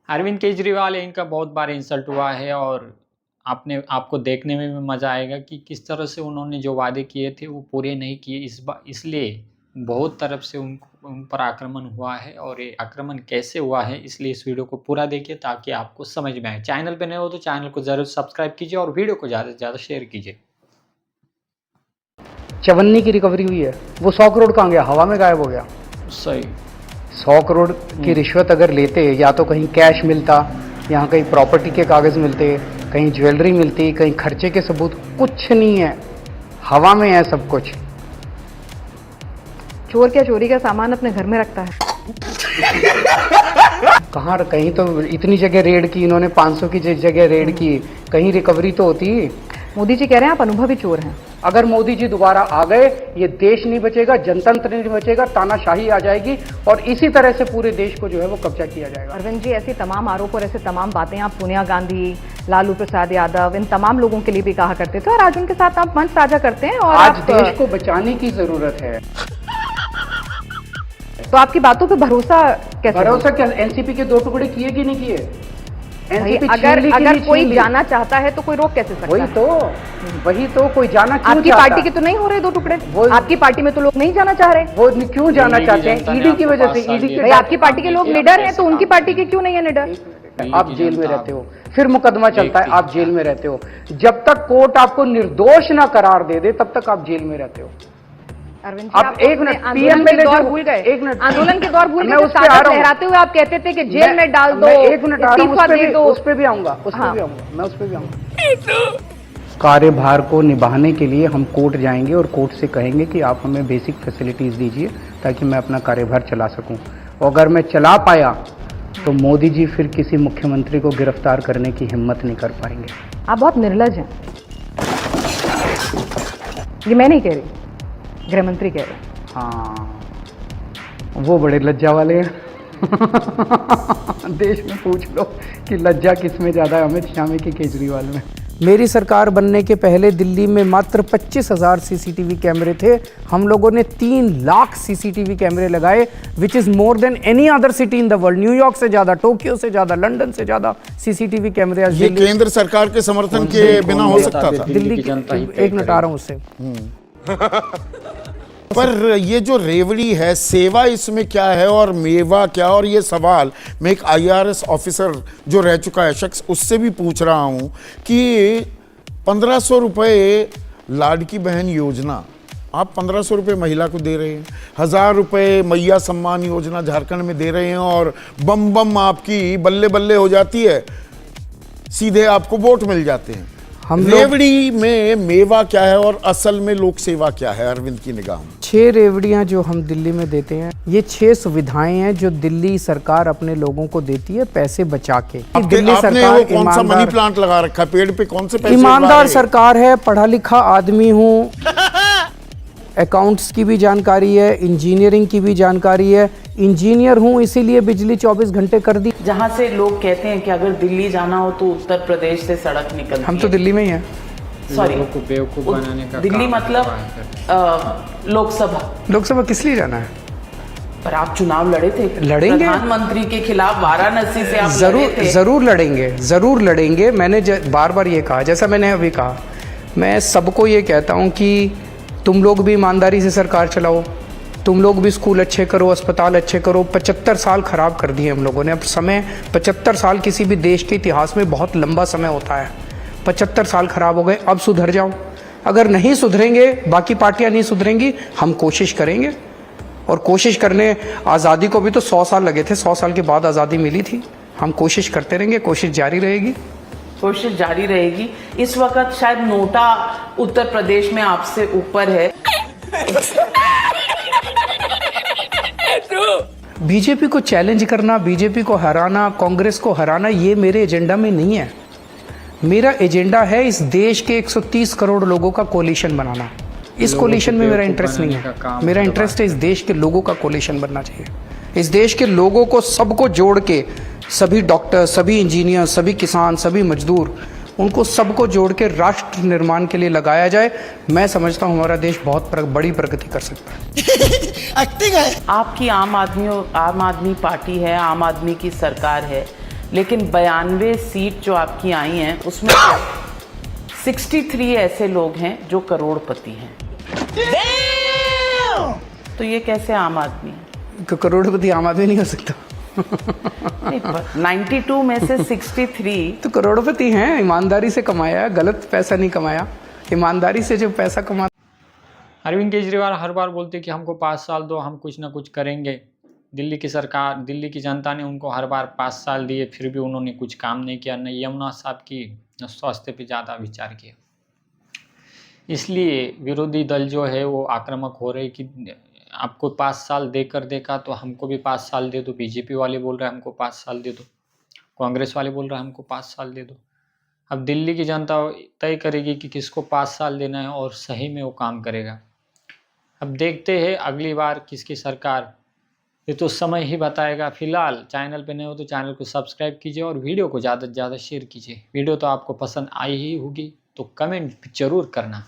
अरविंद केजरीवाल इनका बहुत बार इंसल्ट हुआ है और आपको देखने में भी मज़ा आएगा कि किस तरह से उन्होंने जो वादे किए थे वो पूरे नहीं किए। इसलिए बहुत तरफ से उन पर आक्रमण हुआ है और ये आक्रमण कैसे हुआ है इसलिए इस वीडियो को पूरा देखिए ताकि आपको समझ में आए। चैनल पे नए हो तो चैनल को ज़रूर सब्सक्राइब कीजिए और वीडियो को ज़्यादा से ज़्यादा शेयर कीजिए। चवन्नी की रिकवरी हुई है, वो 100 करोड़ कहाँ गया? हवा में गायब हो गया। सही 100 करोड़ की रिश्वत अगर लेते, या तो कहीं कैश मिलता, यहाँ कहीं प्रॉपर्टी के कागज़ मिलते, कहीं ज्वेलरी मिलती, कहीं खर्चे के सबूत, कुछ नहीं है, हवा में है सब कुछ। चोर क्या चोरी का सामान अपने घर में रखता है? कहाँ? कहीं तो इतनी जगह रेड की इन्होंने, 500 की जगह रेड की, कहीं रिकवरी तो होती। मोदी जी कह रहे हैं आप अनुभवी चोर हैं। अगर मोदी जी दोबारा आ गए, ये देश नहीं बचेगा, जनतंत्र नहीं बचेगा, तानाशाही आ जाएगी और इसी तरह से पूरे देश को जो है वो कब्जा किया जाएगा। अरविंद जी, ऐसे तमाम आरोप और ऐसे तमाम बातें आप सोनिया गांधी, लालू प्रसाद यादव, इन तमाम लोगों के लिए भी कहा करते थे और आज उनके साथ आप मंच साझा करते हैं। और आज देश को बचाने की जरूरत है। तो आपकी बातों पे भरोसा कैसे? भरोसा क्या? एनसीपी के 2 टुकड़े किए कि नहीं किए? एनसीपी अगर कोई जाना चाहता है तो कोई रोक कैसे सकता है? वही तो कोई जाना क्यों? आपकी पार्टी के तो नहीं हो रहे 2 टुकड़े? आपकी पार्टी में तो लोग नहीं जाना चाह रहे। वो क्यों जाना चाहते हैं? ईडी की वजह से। ईडी के आपकी पार्टी के लोग निडर हैं तो उनकी पार्टी के क्यों नहीं है निडर? आप जेल में रहते हो, फिर मुकदमा चलता है, आप जेल में रहते हो। जब तक कोर्ट आपको निर्दोष ना करार दे दे तब तक आप जेल में रहते हो। अरविंद जी, आप एक मिनट, पीएम के दौर भूल गए? एक मिनट, आंदोलन के दौर भूल गए? उस पे लहराते हुए आप कहते थे कि जेल में डाल दो। एक मिनट आ रहा हूं, उस पे भी आऊंगा, मैं उस पे भी आऊंगा। कार्यभार को निभाने के लिए हम कोर्ट जाएंगे और कोर्ट से कहेंगे कि आप हमें बेसिक फैसिलिटीज दीजिए ताकि मैं अपना कार्यभार चला सकूं। और अगर मैं चला पाया तो मोदी जी फिर किसी मुख्यमंत्री को गिरफ्तार करने की हिम्मत नहीं कर पाएंगे। आप बहुत निर्लज हैं। ये मैं नहीं कह रही, गृह मंत्री कह रहे हैं। हाँ, वो बड़े लज्जा वाले हैं। देश में पूछ लो कि लज्जा किस में ज़्यादा है, अमित शाह में कि केजरीवाल में। मेरी सरकार बनने के पहले दिल्ली में मात्र 25,000 सीसीटीवी कैमरे थे। हम लोगों ने 3 लाख सीसीटीवी कैमरे लगाए, which is more than any other city in the world. New York से ज़्यादा, टोक्यो से ज़्यादा, लंदन से ज़्यादा सीसीटीवी कैमरे। ये केंद्र सरकार के समर्थन के बिना हो सकता था। दिल्ली की जनता, एक मिनट आ रहा हूँ उससे। पर ये जो रेवड़ी है, सेवा इसमें क्या है और मेवा क्या? और ये सवाल मैं एक IRS ऑफिसर जो रह चुका है शख्स, उससे भी पूछ रहा हूँ कि 1500 रुपये लाडकी बहन योजना, आप 1500 रुपये महिला को दे रहे हैं, 1000 रुपये मैया सम्मान योजना झारखंड में दे रहे हैं और बम बम आपकी बल्ले बल्ले हो जाती है, सीधे आपको वोट मिल जाते हैं। रेवड़ी में मेवा क्या है और असल में लोक सेवा क्या है अरविंद की निगाह में? 6 रेवड़ियां जो हम दिल्ली में देते हैं, ये 6 सुविधाएं हैं जो दिल्ली सरकार अपने लोगों को देती है पैसे बचा के। दिल्ली आपने सरकार वो कौन सा मनी प्लांट लगा रखा है पेड़ पे? कौन से पैसे? ईमानदार सरकार है, पढ़ा लिखा आदमी हूँ, अकाउंट्स की भी जानकारी है, इंजीनियरिंग की भी जानकारी है, इंजीनियर हूँ इसीलिए बिजली 24 घंटे कर दी। जहाँ से लोग कहते हैं कि अगर दिल्ली जाना हो तो उत्तर प्रदेश से सड़क निकलती है। हम तो दिल्ली में ही हैं। सॉरी, बेवकूफ बनाने का दिल्ली मतलब लोकसभा किस लिए जाना है? पर आप चुनाव लड़े थे, लड़ेंगे प्रधानमंत्री के खिलाफ वाराणसी से आप जरूर लड़ेंगे। मैंने बार बार ये कहा, जैसा मैंने अभी कहा, मैं सबको ये कहता हूँ कि तुम लोग भी ईमानदारी से सरकार चलाओ, तुम लोग भी स्कूल अच्छे करो, अस्पताल अच्छे करो। 75 साल खराब कर दिए हम लोगों ने। अब समय 75 साल किसी भी देश के इतिहास में बहुत लंबा समय होता है। 75 साल खराब हो गए, अब सुधर जाओ। अगर नहीं सुधरेंगे, बाकी पार्टियां नहीं सुधरेंगी, हम कोशिश करेंगे। और कोशिश करने, आज़ादी को भी तो 100 साल लगे थे, 100 साल के बाद आज़ादी मिली थी। हम कोशिश करते रहेंगे, कोशिश जारी रहेगी। इस वक्त शायद नोटा उत्तर प्रदेश में आपसे ऊपर है। बीजेपी को चैलेंज करना, बीजेपी को हराना, कांग्रेस को हराना, ये मेरे एजेंडा में नहीं है। मेरा एजेंडा है इस देश के 130 करोड़ लोगों का कोलिशन बनाना। इस कोलिशन में मेरा इंटरेस्ट नहीं है। मेरा इंटरेस्ट है इस देश के लोगों का कोलिशन बनना चाहिए। इस देश के लोगों को सबको जोड़ के, सभी डॉक्टर, सभी इंजीनियर, सभी किसान, सभी मजदूर, उनको सबको जोड़ के राष्ट्र निर्माण के लिए लगाया जाए। मैं समझता हूँ हमारा देश बहुत बड़ी प्रगति कर सकता है। आपकी आम आदमी पार्टी है, आम आदमी की सरकार है। लेकिन 92 सीट जो आपकी आई हैं उसमें 63 ऐसे लोग हैं जो करोड़पति हैं। तो ये कैसे आम आदमी है? करोड़पति आम आदमी नहीं हो सकता। नहीं, पर 92 में से 63 तो करोड़पति हैं, ईमानदारी से कमाया, गलत पैसा नहीं कमाया, ईमानदारी से जो पैसा कमा। अरविंद केजरीवाल हर बार बोलते कि हमको 5 साल दो, हम कुछ ना कुछ करेंगे। दिल्ली की सरकार, दिल्ली की जनता ने उनको हर बार 5 साल दिए, फिर भी उन्होंने कुछ काम नहीं किया, न यमुना साहब की, न स्वास्थ्य पे ज़्यादा विचार किया। इसलिए विरोधी दल जो है वो आक्रामक हो रहे कि आपको 5 साल देकर देखा तो हमको भी 5 साल दे दो। बीजेपी वाले बोल रहे हैं हमको 5 साल दे दो, कांग्रेस वाले बोल रहे हैं हमको 5 साल दे दो। अब दिल्ली की जनता तय करेगी कि किसको 5 साल देना है और सही में वो काम करेगा। अब देखते हैं अगली बार किसकी सरकार, ये तो समय ही बताएगा। फिलहाल चैनल पे नए हो तो चैनल को सब्सक्राइब कीजिए और वीडियो को ज़्यादा से ज़्यादा शेयर कीजिए। वीडियो तो आपको पसंद आई ही होगी तो कमेंट जरूर करना।